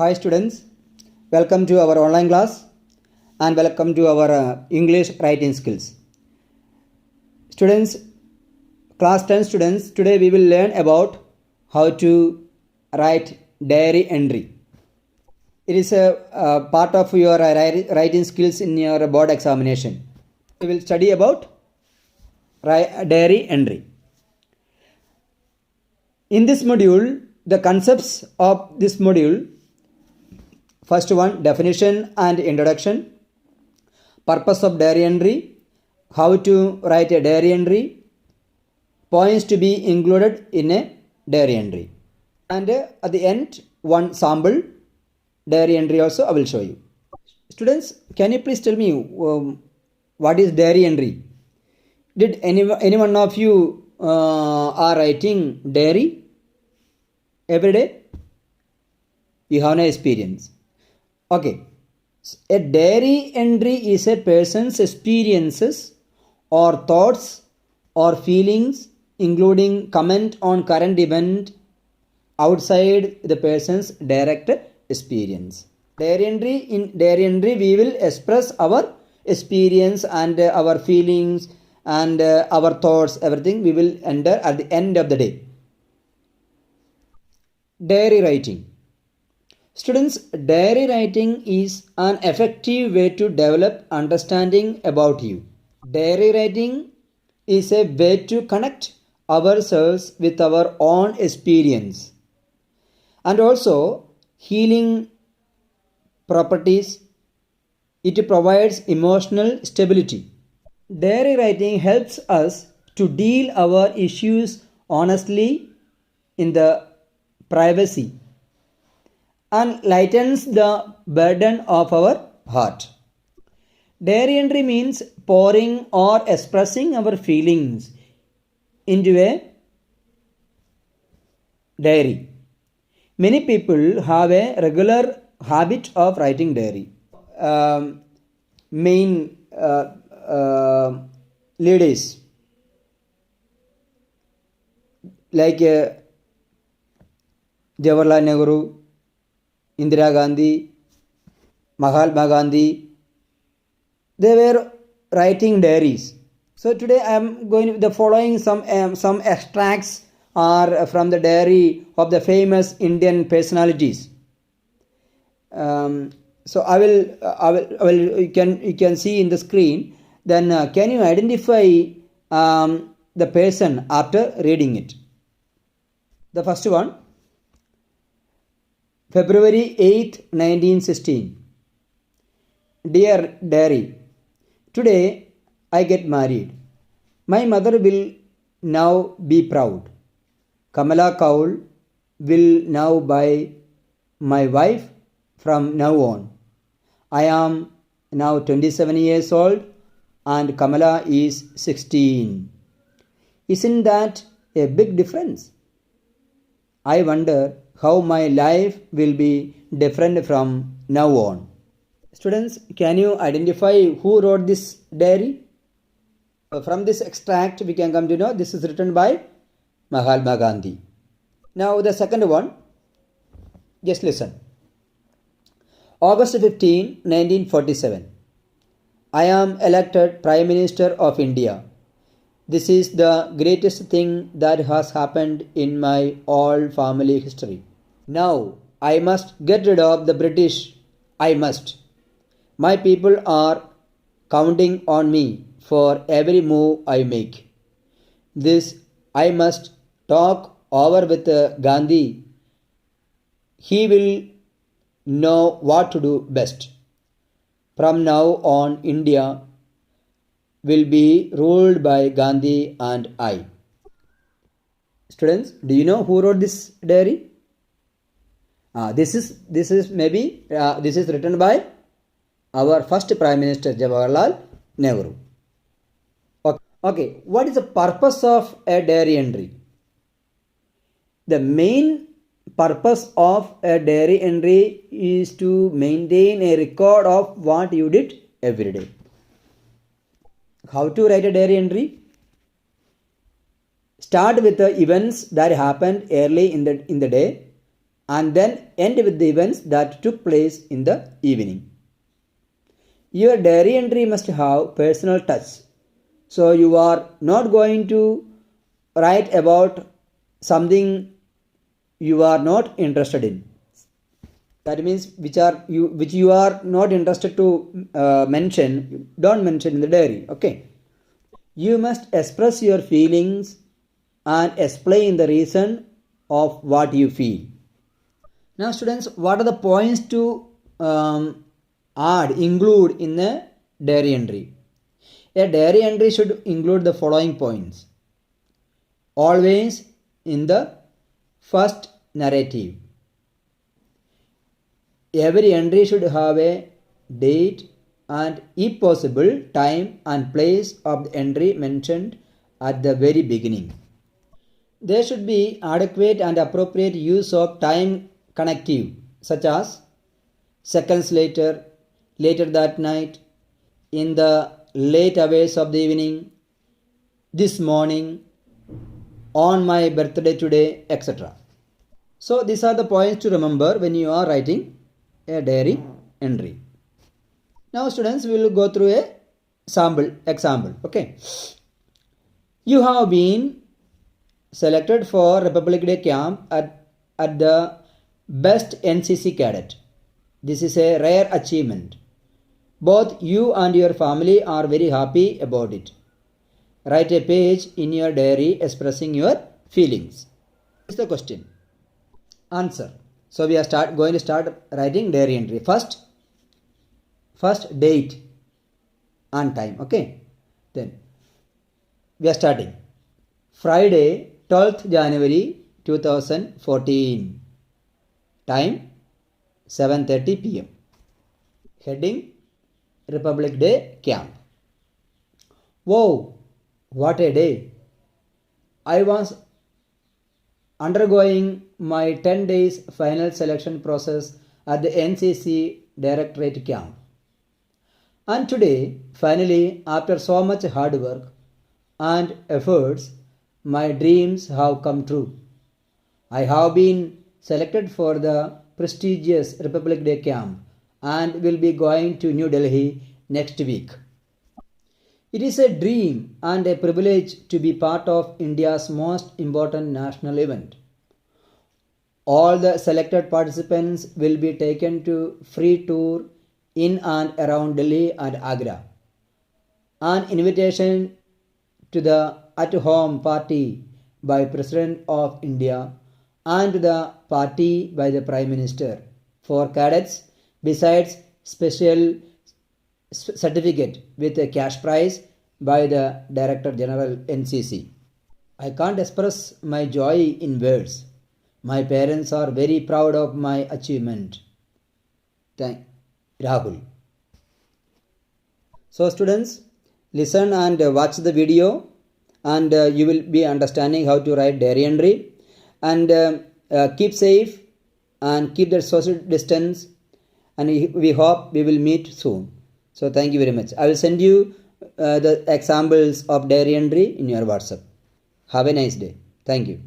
Hi students, welcome to our online class and welcome to our English writing skills. Students, class 10 students, today we will learn about how to write diary entry. It is a part of your writing skills in your board examination. We will study about diary entry. In this module, the concepts of this module: first one, definition and introduction, purpose of diary entry, how to write a diary entry, points to be included in a diary entry, and at the end one sample diary entry also I will show you. Students, can you please tell me what is diary entry? Did any one of you are writing diary every day? You have no experience. Okay, a diary entry is a person's experiences or thoughts or feelings, including comment on current event outside the person's direct experience. In diary entry we will express our experience and our feelings and our thoughts, everything we will enter at the end of the day. Diary writing. Students, diary writing is an effective way to develop understanding about you. Diary writing is a way to connect ourselves with our own experience and also healing properties. It provides emotional stability. Diary writing helps us to deal our issues honestly in the privacy and lightens the burden of our heart. Diary entry means pouring or expressing our feelings into a diary. Many people have a regular habit of writing diary. Main ladies like Jawaharlal Nehru, Indira Gandhi, Mahatma Gandhi, they were writing diaries. So today I am going the following some extracts are from the diary of the famous Indian personalities. So I will you can see in the screen. Then can you identify the person after reading it? The first one, February 8, 1916. Dear diary, today I get married. My mother will now be proud. Kamala Kaul will now be my wife from now on. I am now 27 years old and Kamala is 16. Isn't that a big difference? I wonder how my life will be different from now on. Students, can you identify who wrote this diary? From this extract we can come to know this is written by Mahatma Gandhi. Now the second one, just listen. August 15, 1947. I am elected Prime Minister of India. This is the greatest thing that has happened in my all family history. Now I must get rid of the British. I must. My people are counting on me for every move I make. This I must talk over with Gandhi. He will know what to do best. From now on, India will be ruled by Gandhi and I. Students, do you know who wrote this diary? This is written by our first Prime Minister Jawaharlal Nehru. Okay, what is the purpose of a diary entry? The main purpose of a diary entry is to maintain a record of what you did every day. How to write a diary entry? Start with the events that happened early in the day and then end with the events that took place in the evening. Your diary entry must have personal touch. So you are not going to write about something you are not interested in. That means which you are not interested to mention, don't mention in the diary. Okay. You must express your feelings and explain the reason of what you feel. Now students, what are the points to include in a diary entry? A diary entry should include the following points. Always in the first narrative. Every entry should have a date and, if possible, time and place of the entry mentioned at the very beginning. There should be adequate and appropriate use of time connective, such as seconds later, later that night, in the late hours of the evening, this morning, on my birthday today, etc. So these are the points to remember when you are writing a diary entry. Now students, we will go through a example. Okay. You have been selected for Republic Day camp at the best NCC cadet. This is a rare achievement. Both you and your family are very happy about it. Write a page in your diary expressing your feelings. This is the question. Answer. So we are going to start writing diary entry. First date and time. Okay. Then we are starting. Friday, 12th January 2014. Time 7:30 p.m. Heading Republic Day camp. Wow, what a day. I was undergoing my 10 days final selection process at the NCC Directorate camp. And today, finally, after so much hard work and efforts, my dreams have come true. I have been selected for the prestigious Republic Day camp and will be going to New Delhi next week. It is a dream and a privilege to be part of India's most important national event. All the selected participants will be taken to free tour in and around Delhi and Agra. An invitation to the at-home party by President of India and the party by the Prime Minister for cadets, besides special certificate with a cash prize by the Director General NCC. I can't express my joy in words. My parents are very proud of my achievement. Thank Rahul. So students, listen and watch the video, and you will be understanding how to write diary entry. And keep safe and keep the social distance, and we hope we will meet soon. So thank you very much. I will send you the examples of diary entry in your WhatsApp. Have a nice day. Thank you.